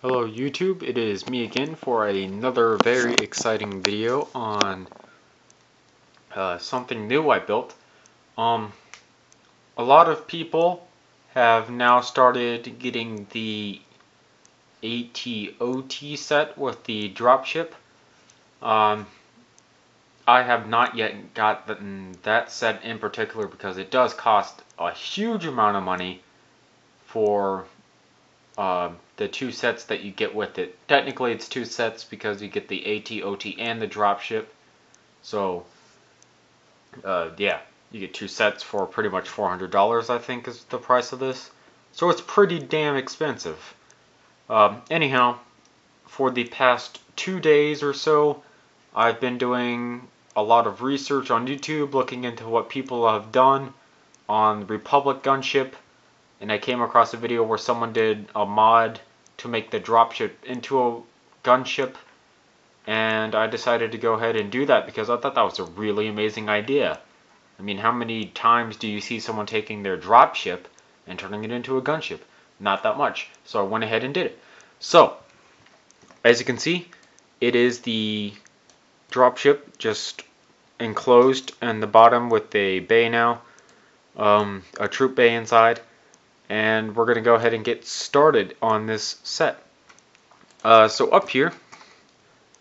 Hello YouTube, it is me again for another very exciting video on something new I built. A lot of people have now started getting the ATOT set with the Dropship. I have not yet gotten that set in particular because it does cost a huge amount of money for the two sets that you get with it. Technically it's two sets because you get the AT, OT, and the Dropship. So, yeah, you get two sets for pretty much $400, I think is the price of this. So it's pretty damn expensive. Anyhow, for the past 2 days or so, I've been doing a lot of research on YouTube, looking into what people have done on Republic Gunship, and I came across a video where someone did a mod to make the dropship into a gunship, and I decided to go ahead and do that because I thought that was a really amazing idea. I mean, how many times do you see someone taking their dropship and turning it into a gunship? Not that much. So I went ahead and did it. So, as you can see, it is the dropship just enclosed in the bottom with a bay now, a troop bay inside. And we're going to go ahead and get started on this set. So up here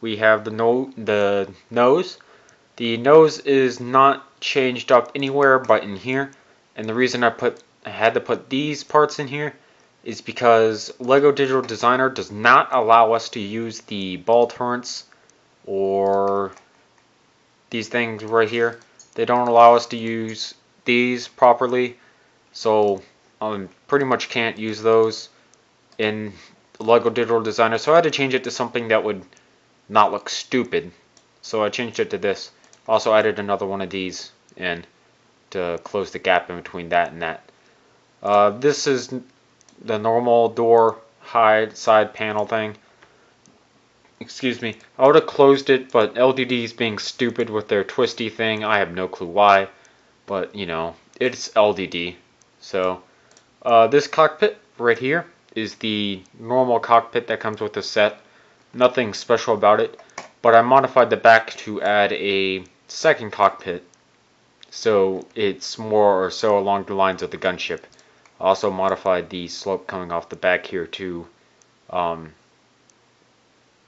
we have the nose. The nose is not changed up anywhere but in here, and the reason I had to put these parts in here is because LEGO Digital Designer does not allow us to use the ball turrets or these things right here. They don't allow us to use these properly, so pretty much can't use those in LEGO Digital Designer, so I had to change it to something that would not look stupid. So I changed it to this. Also added another one of these in to close the gap in between that and that. This is the normal door side panel thing. Excuse me. I would have closed it, but LDD's being stupid with their twisty thing. I have no clue why, but you know, it's LDD. So this cockpit right here is the normal cockpit that comes with the set. Nothing special about it, but I modified the back to add a second cockpit, so it's more or so along the lines of the gunship. I also modified the slope coming off the back here to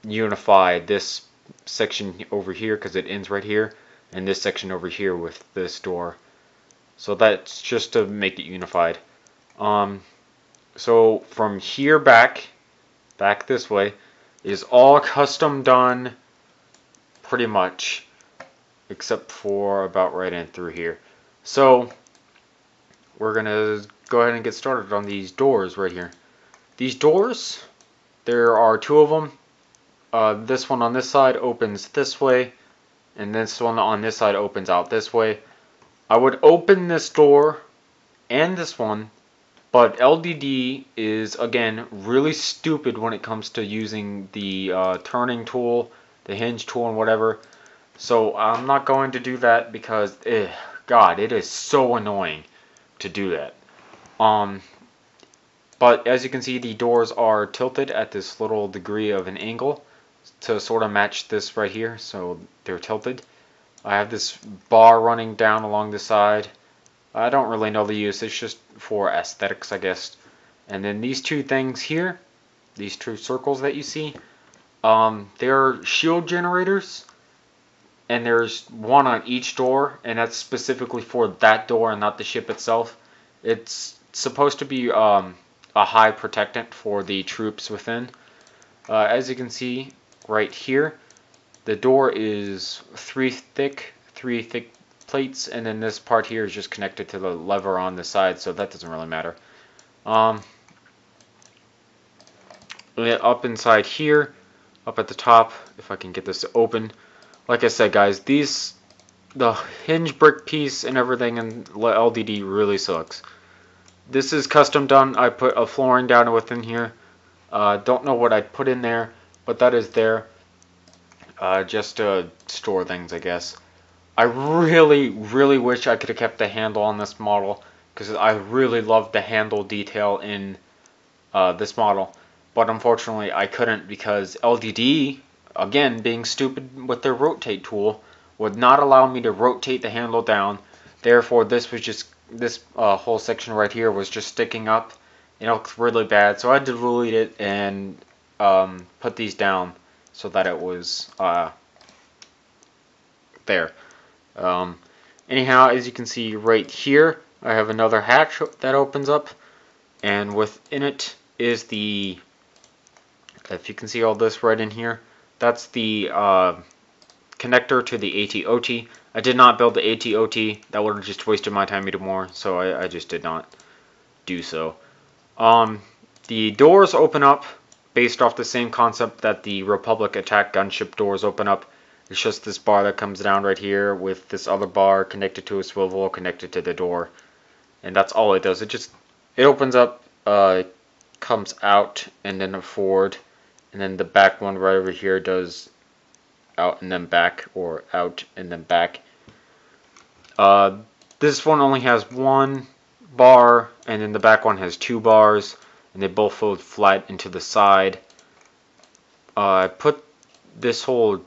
unify this section over here because it ends right here, and this section over here with this door. So that's just to make it unified. So from here back this way, is all custom done pretty much, except for about right in through here. So we're gonna go ahead and get started on these doors right here. These doors, there are two of them. This one on this side opens this way, and this one on this side opens out this way. I would open this door and this one, but LDD is, again, really stupid when it comes to using the turning tool, the hinge tool, and whatever. So I'm not going to do that because, God, it is so annoying to do that. But as you can see, the doors are tilted at this little degree of an angle to sort of match this right here, so they're tilted. I have this bar running down along the side. I don't really know the use, it's just for aesthetics, I guess. And then these two things here, these two circles that you see, they're shield generators, and there's one on each door, and that's specifically for that door and not the ship itself. It's supposed to be a high protectant for the troops within. As you can see right here, the door is three thick plates, and then this part here is just connected to the lever on the side, so that doesn't really matter. Up inside here, up at the top, if I can get this to open, like I said, guys, the hinge brick piece and everything in LDD really sucks. This is custom done. I put a flooring down within here. Don't know what I put in there, but that is there, just to store things, I guess. I really wish I could have kept the handle on this model, because I really love the handle detail in this model. but unfortunately I couldn't because LDD, again being stupid with their rotate tool, would not allow me to rotate the handle down. Therefore this whole section right here was just sticking up. It looks really bad, so I had to delete it and put these down so that it was there. Anyhow, as you can see right here, I have another hatch that opens up, and within it is the, if you can see all this right in here, that's the connector to the AT-OT. I did not build the AT-OT. That would have just wasted my time even more, so I just did not do so. The doors open up based off the same concept that the Republic Attack Gunship Doors open up. It's just this bar that comes down right here with this other bar connected to a swivel connected to the door. And that's all it does. It opens up, comes out, and then forward. And then the back one right over here does out and then back, or out and then back. This one only has one bar, and then the back one has two bars, and they both fold flat into the side. I put this whole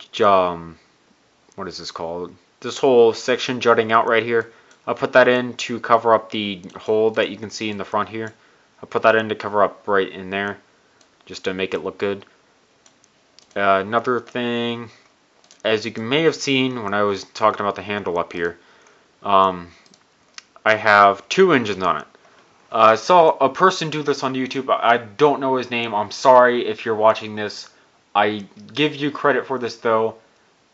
what is this called? This whole section jutting out right here. I'll put that in to cover up the hole that you can see in the front here. I'll put that in to cover up right in there, just to make it look good. Another thing, as you may have seen when I was talking about the handle up here, I have two engines on it. I saw a person do this on YouTube. I don't know his name. I'm sorry if you're watching this. I give you credit for this though.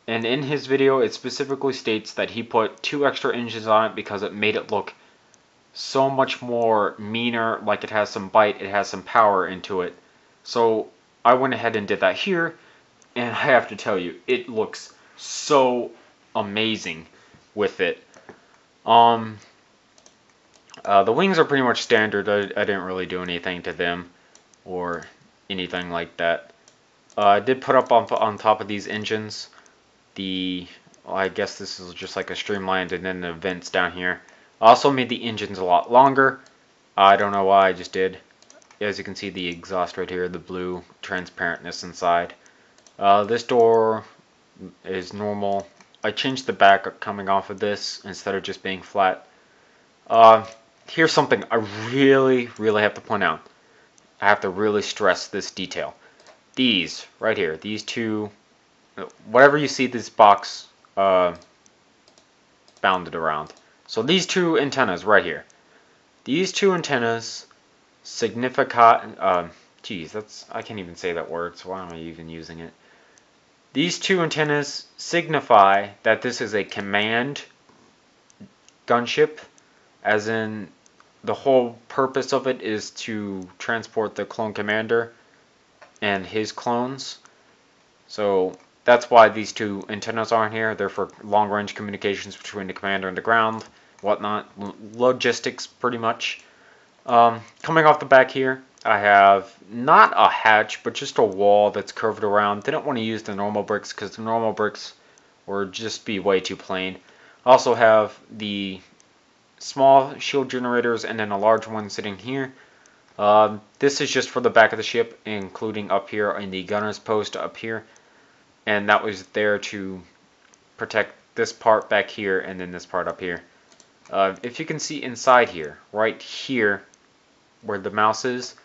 And in his video, it specifically states that he put two extra engines on it because it made it look so much more meaner, like it has some bite, it has some power into it. So I went ahead and did that here, and I have to tell you, it looks so amazing with it. The wings are pretty much standard. I didn't really do anything to them or anything like that. I did put up on top of these engines well, I guess this is just like a streamlined and then the vents down here. I also made the engines a lot longer. I don't know why, I just did. As you can see, the exhaust right here, the blue transparentness inside. This door is normal. I changed the back coming off of this instead of just being flat. Here's something I really have to point out. I have to really stress this detail. These right here, these two, whatever you see this box bounded around. So these two antennas right here. These two antennas signify, geez, I can't even say that word, so why am I even using it? These two antennas signify that this is a command gunship, as in the whole purpose of it is to transport the clone commander and his clones. So that's why these two antennas are in here. They're for long-range communications between the commander and the ground, whatnot, logistics pretty much. Coming off the back here, I have not a hatch, but just a wall that's curved around. Didn't want to use the normal bricks because the normal bricks would just be way too plain. I also have the small shield generators and then a large one sitting here. This is just for the back of the ship, including up here in the gunner's post up here. And that was there to protect this part back here and then this part up here. If you can see inside here, right here, where the mouse is,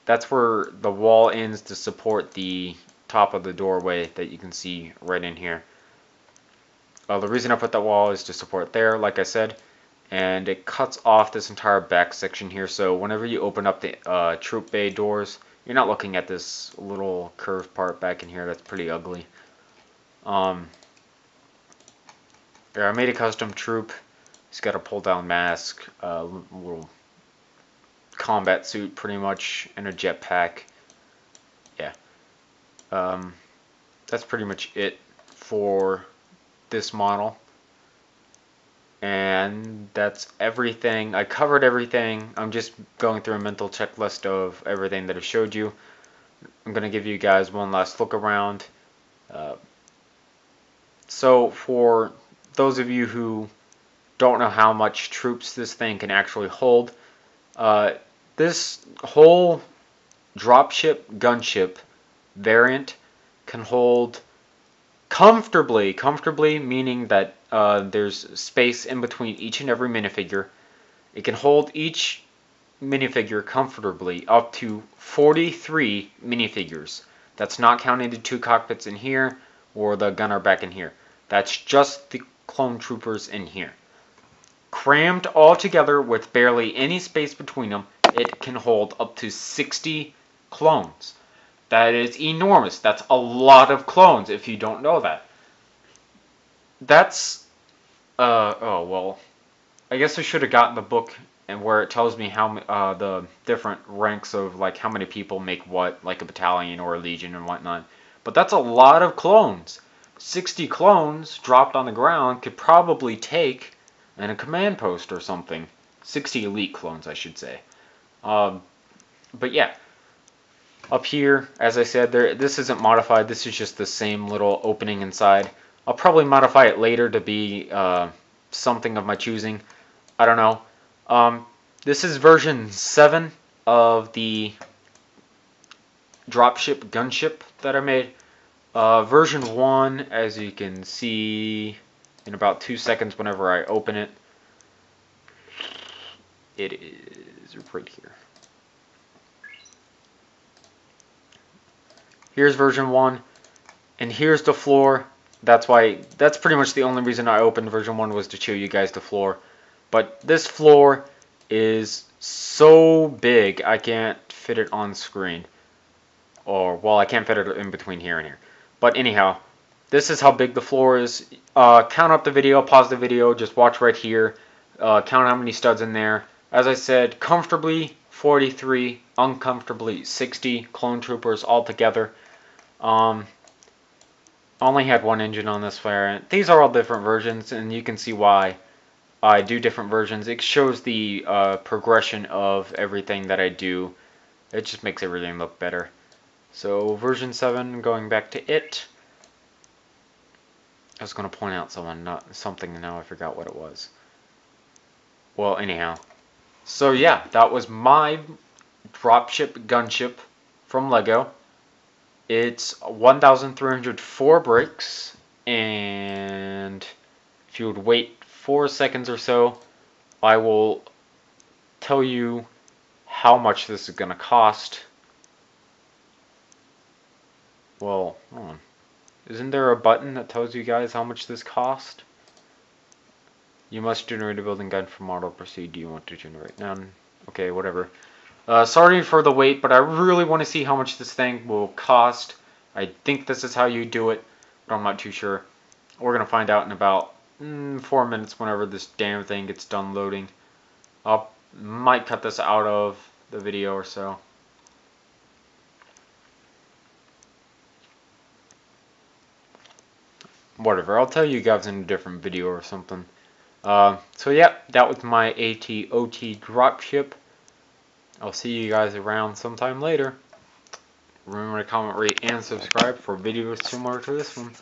that's where the wall ends to support the top of the doorway that you can see right in here. The reason I put that wall is to support there, like I said, and it cuts off this entire back section here, so whenever you open up the troop bay doors, you're not looking at this little curved part back in here that's pretty ugly. Yeah, I made a custom troop. He's got a pull-down mask, a little combat suit pretty much, and a jetpack. Yeah. That's pretty much it for this model. And that's everything. I covered everything. I'm just going through a mental checklist of everything that I showed you. I'm going to give you guys one last look around. So for those of you who don't know how much troops this thing can actually hold, this whole Dropship Gunship variant can hold comfortably meaning that there's space in between each and every minifigure. It can hold each minifigure comfortably up to 43 minifigures. That's not counting the 2 cockpits in here or the gunner back in here. That's just the clone troopers in here. Crammed all together with barely any space between them, it can hold up to 60 clones. That is enormous. That's a lot of clones if you don't know that. That's, oh, well, I guess I should have gotten the book and where it tells me how the different ranks of like how many people make what, like a battalion or a legion and whatnot. But that's a lot of clones. 60 clones dropped on the ground could probably take in a command post or something. 60 elite clones, I should say. But yeah, up here, as I said, this isn't modified. This is just the same little opening inside. I'll probably modify it later to be something of my choosing. I don't know. This is version 7 of the Dropship Gunship that I made. Version 1, as you can see in about 2 seconds whenever I open it, it is right here. Here's version 1, and here's the floor. That's pretty much the only reason I opened version 1 was to show you guys the floor. But this floor is so big, I can't fit it on screen. Or, well, I can't fit it in between here and here. But anyhow, this is how big the floor is. Count up the video, pause the video, just watch right here. Count how many studs in there. As I said, comfortably 43, uncomfortably 60 clone troopers altogether. Only had one engine on this variant. These are all different versions, and you can see why I do different versions. It shows the progression of everything that I do. It just makes everything look better. So version 7, going back to it. I was going to point out something, and now I forgot what it was. Well, anyhow. So yeah, that was my Dropship Gunship from Lego. It's 1,304 bricks, and if you would wait 4 seconds or so, I will tell you how much this is going to cost. Well, hold on. Isn't there a button that tells you guys how much this cost? You must generate a building guide for model. Proceed. Do you want to generate none? Okay, whatever. Sorry for the wait, but I really want to see how much this thing will cost. I think this is how you do it, but I'm not too sure. We're going to find out in about 4 minutes whenever this damn thing gets done loading. I might cut this out of the video or so. Whatever, I'll tell you guys in a different video or something. So yeah, that was my AT-OT dropship. I'll see you guys around sometime later. Remember to comment, rate, and subscribe for videos similar to this one.